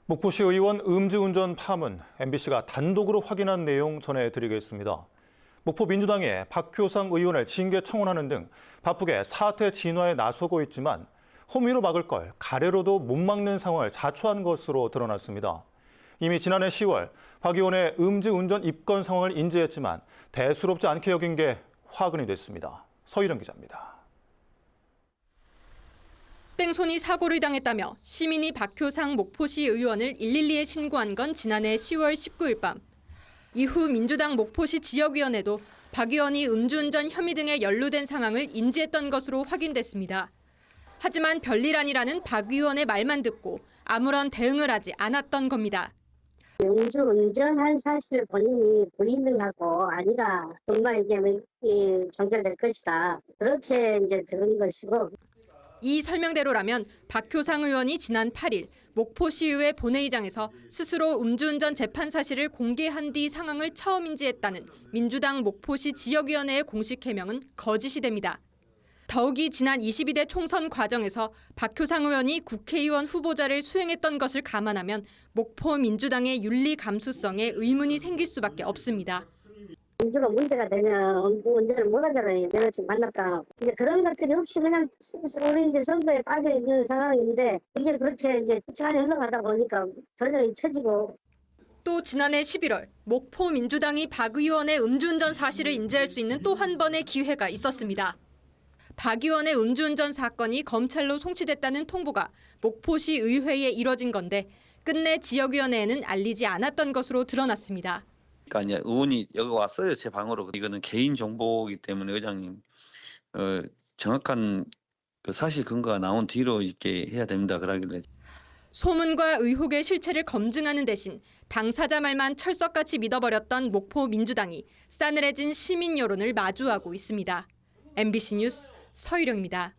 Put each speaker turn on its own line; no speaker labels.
목포시 의원 음주운전 파문, MBC가 단독으로 확인한 내용 전해드리겠습니다. 목포 민주당이 박효상 의원을 징계 청원하는 등 바쁘게 사태 진화에 나서고 있지만 혐의로 막을 걸 가래로도 못 막는 상황을 자초한 것으로 드러났습니다. 이미 지난해 10월 박 의원의 음주운전 입건 상황을 인지했지만 대수롭지 않게 여긴 게 화근이 됐습니다. 서희령 기자입니다.
뺑소니 사고를 당했다며 시민이 박효상 목포시 의원을 112에 신고한 건 지난해 10월 19일 밤. 이후 민주당 목포시 지역위원회도 박 의원이 음주운전 혐의 등에 연루된 상황을 인지했던 것으로 확인됐습니다. 하지만 별일 아니라는 박 의원의 말만 듣고 아무런 대응을 하지 않았던 겁니다.
음주운전한 사실을 본인이 부인을 하고 아니라 정말 이게 종결될 것이다. 그렇게 이제 들은 것이고.
이 설명대로라면 박효상 의원이 지난 8일 목포시의회 본회의장에서 스스로 음주운전 재판 사실을 공개한 뒤 상황을 처음 인지했다는 민주당 목포시 지역위원회의 공식 해명은 거짓이 됩니다. 더욱이 지난 22대 총선 과정에서 박효상 의원이 국회의원 후보자를 수행했던 것을 감안하면 목포 민주당의 윤리 감수성에 의문이 생길 수밖에 없습니다.
음주가 문제가 되면 운전을 못 하잖아요. 내가 지금 만났다. 이제 그런 것들이 혹시 그냥 우리 이제 선거에 빠져 있는 상황인데 이게 그렇게 이제 시간이 흘러가다 보니까 전혀 잊혀지고.
또 지난해 11월 목포 민주당이 박 의원의 음주운전 사실을 인지할 수 있는 또 한 번의 기회가 있었습니다. 박 의원의 음주운전 사건이 검찰로 송치됐다는 통보가 목포시 의회에 이뤄진 건데 끝내 지역위원회에는 알리지 않았던 것으로 드러났습니다.
그러니까 의원이 여기 왔어요, 제 방으로. 이거는 개인 정보이기 때문에 의장님 정확한 그 사실 근거가 나온 뒤로 이렇게 해야 됩니다. 그러길래.
소문과 의혹의 실체를 검증하는 대신 당사자 말만 철석같이 믿어버렸던 목포 민주당이 싸늘해진 시민 여론을 마주하고 있습니다. MBC 뉴스 서희령입니다.